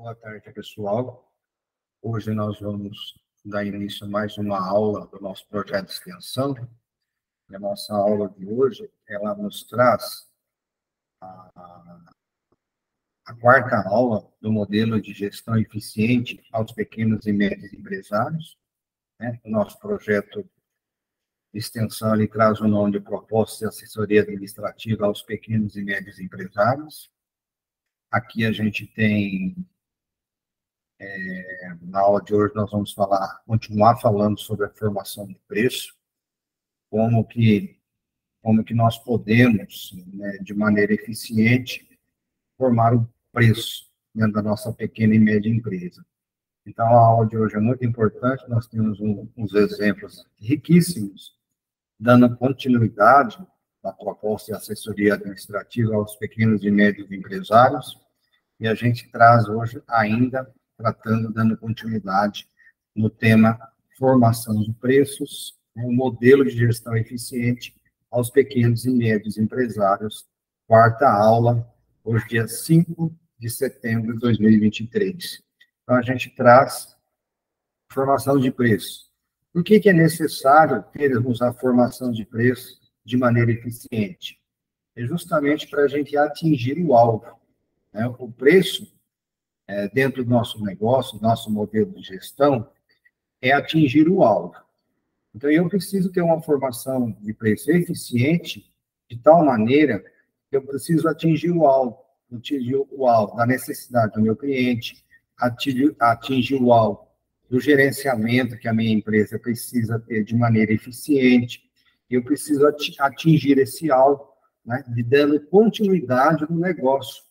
Boa tarde, pessoal. Hoje nós vamos dar início a mais uma aula do nosso projeto de extensão. A nossa aula de hoje, ela nos traz a quarta aula do modelo de gestão eficiente aos pequenos e médios empresários. O nosso projeto de extensão, ele traz o nome de Propostas de Assessoria Administrativa aos Pequenos e Médios Empresários. Aqui a gente tem... Na aula de hoje nós vamos continuar falando sobre a formação de preço, como que nós podemos, de maneira eficiente, formar o preço dentro da nossa pequena e média empresa. Então, a aula de hoje é muito importante, nós temos uns exemplos riquíssimos, dando continuidade à proposta de assessoria administrativa aos pequenos e médios empresários, e a gente traz hoje ainda dando continuidade no tema formação de preços, um modelo de gestão eficiente aos pequenos e médios empresários, quarta aula, hoje dia 5 de setembro de 2023. Então, a gente traz formação de preço. Por que é necessário termos a formação de preço de maneira eficiente? É justamente para a gente atingir o alvo. O preço, dentro do nosso negócio, nosso modelo de gestão, é atingir o alvo. Então, eu preciso ter uma formação de preço eficiente, de tal maneira que eu preciso atingir o alvo da necessidade do meu cliente, atingir o alvo do gerenciamento que a minha empresa precisa ter de maneira eficiente. Eu preciso atingir esse alvo, de dando continuidade no negócio,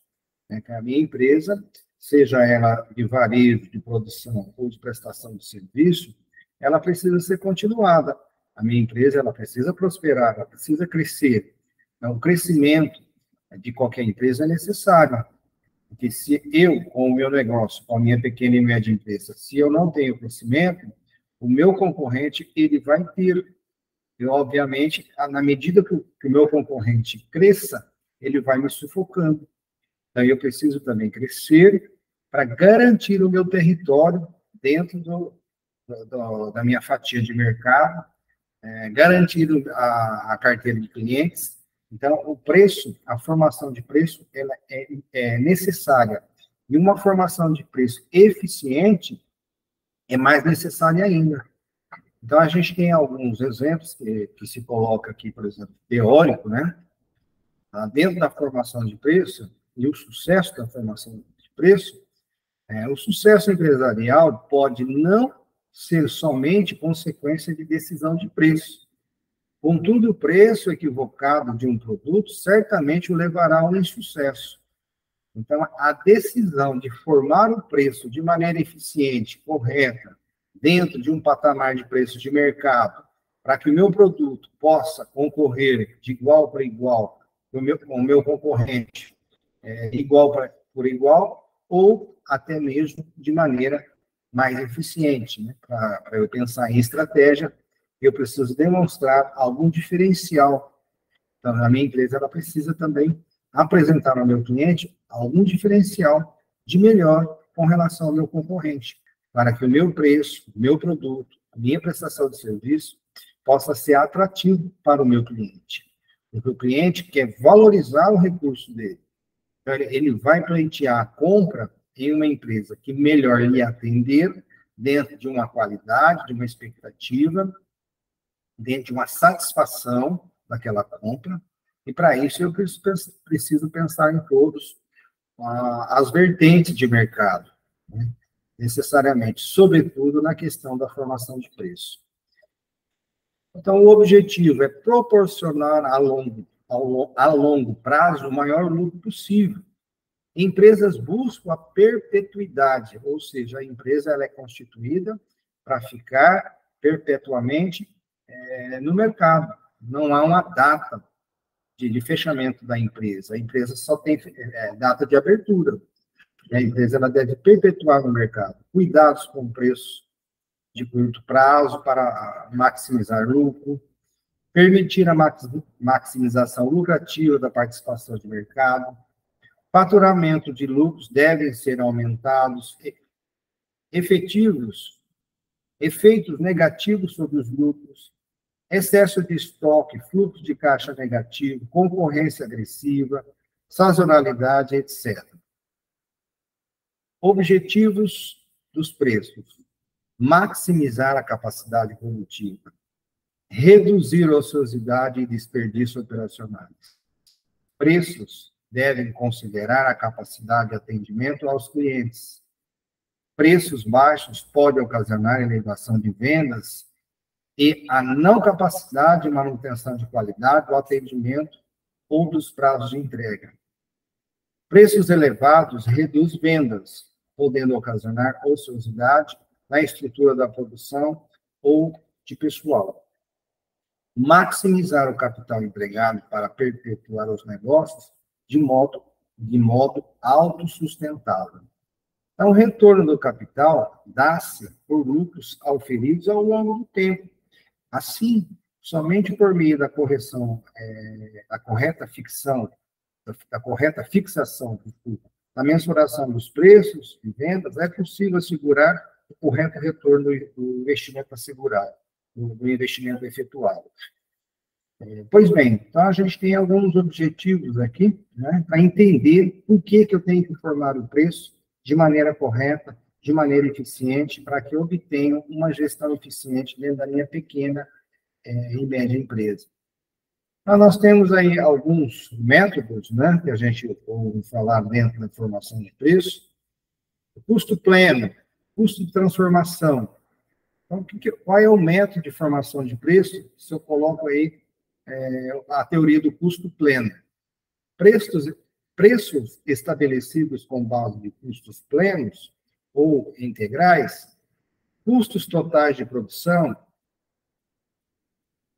que a minha empresa, seja ela de varejo, de produção ou de prestação de serviço, ela precisa ser continuada. A minha empresa, ela precisa prosperar, ela precisa crescer. Então, o crescimento de qualquer empresa é necessário. Porque se eu, com o meu negócio, com a minha pequena e média empresa, se eu não tenho crescimento, o meu concorrente, ele vai ter. E, obviamente, na medida que o meu concorrente cresça, ele vai me sufocando. Então, eu preciso também crescer para garantir o meu território dentro da minha fatia de mercado, garantir a carteira de clientes. Então, o preço, a formação de preço, ela é necessária. E uma formação de preço eficiente é mais necessária ainda. Então, a gente tem alguns exemplos que se coloca aqui, por exemplo, teórico, dentro da formação de preço, e o sucesso da formação de preço, o sucesso empresarial pode não ser somente consequência de decisão de preço. Contudo, o preço equivocado de um produto certamente o levará ao insucesso. Então, a decisão de formar o preço de maneira eficiente, correta, dentro de um patamar de preço de mercado, para que o meu produto possa concorrer de igual para igual com o meu concorrente, igual por igual, ou até mesmo de maneira mais eficiente. Para eu pensar em estratégia, eu preciso demonstrar algum diferencial. Então, a minha empresa, ela precisa também apresentar ao meu cliente algum diferencial de melhor com relação ao meu concorrente, para que o meu preço, o meu produto, a minha prestação de serviço possa ser atrativo para o meu cliente. Porque o cliente quer valorizar o recurso dele. Então, ele vai pleitear a compra em uma empresa que melhor lhe atender, dentro de uma qualidade, de uma expectativa, dentro de uma satisfação daquela compra, e para isso eu preciso pensar em todas as vertentes de mercado, necessariamente, sobretudo na questão da formação de preço. Então, o objetivo é proporcionar a longo prazo o maior lucro possível. Empresas buscam a perpetuidade, ou seja, a empresa ela é constituída para ficar perpetuamente no mercado. Não há uma data de fechamento da empresa. A empresa só tem data de abertura. A empresa ela deve perpetuar no mercado. Cuidados com o preço de curto prazo para maximizar lucro, permitir a maximização lucrativa da participação de mercado, Faturamento de lucros devem ser aumentados, efeitos negativos sobre os lucros, excesso de estoque, fluxo de caixa negativo, concorrência agressiva, sazonalidade, etc. Objetivos dos preços: maximizar a capacidade produtiva, reduzir a ociosidade e desperdício operacionais. Preços devem considerar a capacidade de atendimento aos clientes. Preços baixos podem ocasionar elevação de vendas e a não capacidade de manutenção de qualidade do atendimento ou dos prazos de entrega. Preços elevados reduzem vendas, podendo ocasionar ociosidade na estrutura da produção ou de pessoal. Maximizar o capital empregado para perpetuar os negócios de modo autossustentável. Então, o retorno do capital dá-se por lucros auferidos ao longo do tempo. Assim, somente por meio da correção, da correta fixação, da mensuração dos preços e vendas, é possível assegurar o correto retorno do investimento assegurado, do investimento efetuado. Pois bem, então a gente tem alguns objetivos aqui, né, para entender por que eu tenho que formar o preço de maneira correta, de maneira eficiente, para que eu obtenha uma gestão eficiente dentro da minha pequena e média empresa. Então, nós temos aí alguns métodos, né, que a gente ouve falar dentro da formação de preço. Custo pleno, custo de transformação. Então, qual é o método de formação de preço? Se eu coloco aí a teoria do custo pleno. Preços estabelecidos com base de custos plenos ou integrais, custos totais de produção,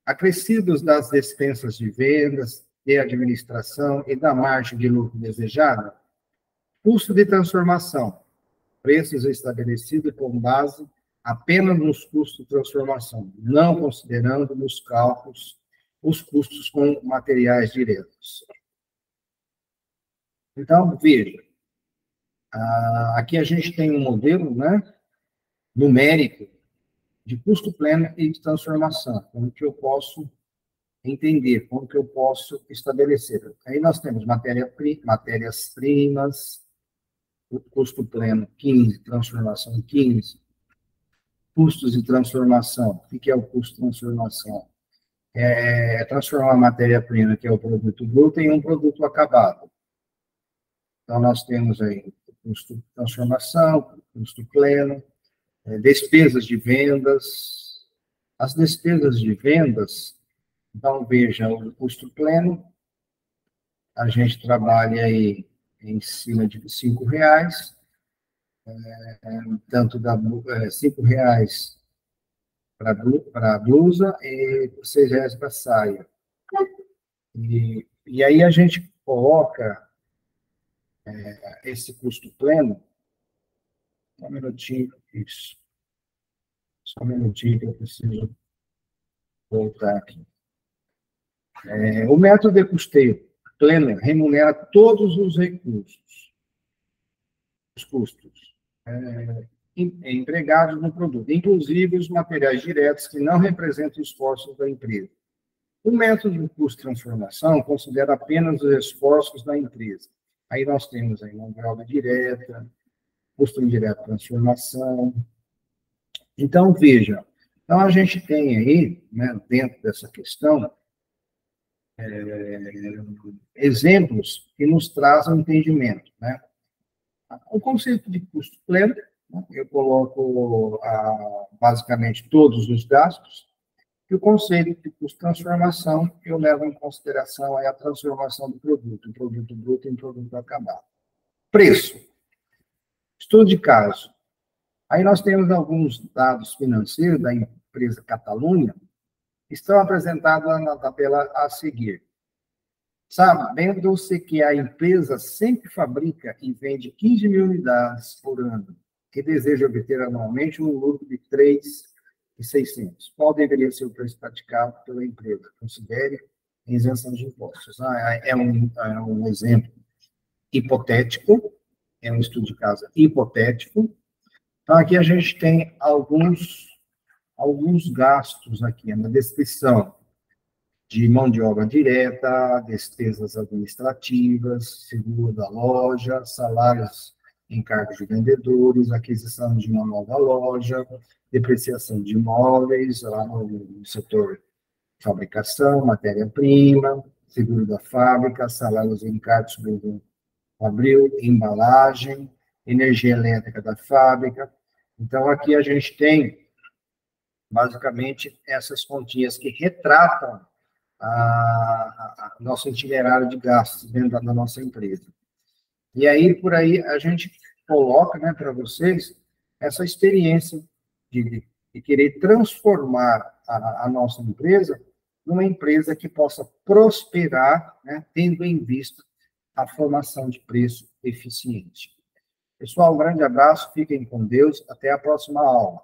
acrescidos das despesas de vendas, de administração e da margem de lucro desejada, custo de transformação, preços estabelecidos com base apenas nos custos de transformação, não considerando nos cálculos os custos com materiais diretos. Então, veja, aqui a gente tem um modelo, né, numérico de custo pleno e de transformação, como que eu posso entender, como que eu posso estabelecer. Aí nós temos matérias-primas, o custo pleno 15, transformação 15, custos de transformação. O que é o custo de transformação? Transformar a matéria-prima, que é o produto bruto, em um produto acabado. Então, nós temos aí o custo de transformação, custo pleno, despesas de vendas. As despesas de vendas, então, veja, o custo pleno, a gente trabalha aí em cima de R$5, tanto da R$5 para a blusa e R$6 para a saia. E aí a gente coloca esse custo pleno. Só um minutinho, isso. Só um minutinho que eu preciso voltar aqui. O método de custeio pleno remunera todos os recursos, os custos empregados no produto, inclusive os materiais diretos que não representam esforços da empresa. O método de custo de transformação considera apenas os esforços da empresa. Aí nós temos aí mão de obra direta, custo indireto de transformação. Então, veja, então a gente tem aí, né, dentro dessa questão, exemplos que nos trazem entendimento, né? O conceito de custo pleno, né, eu coloco basicamente todos os gastos, e o conceito de custo de transformação, eu levo em consideração a transformação do produto bruto em produto acabado. Preço. Estudo de caso. Aí nós temos alguns dados financeiros da empresa Catalunha, que estão apresentados na tabela a seguir. Sabendo-se que a empresa sempre fabrica e vende 15 mil unidades por ano, que deseja obter anualmente um lucro de 3.600. Qual deveria ser o preço praticado pela empresa? Considere a isenção de impostos. É um exemplo hipotético, é um estudo de caso hipotético. Então, aqui a gente tem alguns gastos aqui na descrição de mão de obra direta, despesas administrativas, seguro da loja, salários, encargos de vendedores, aquisição de uma nova loja, depreciação de imóveis lá no setor fabricação, matéria-prima, seguro da fábrica, salários e encargos sobre abril, embalagem, energia elétrica da fábrica. Então, aqui a gente tem, basicamente, essas continhas que retratam a nosso itinerário de gastos dentro da nossa empresa. E aí, por aí, a gente coloca, né, para vocês essa experiência de querer transformar a nossa empresa numa empresa que possa prosperar, né, tendo em vista a formação de preço eficiente. Pessoal, um grande abraço, fiquem com Deus, até a próxima aula.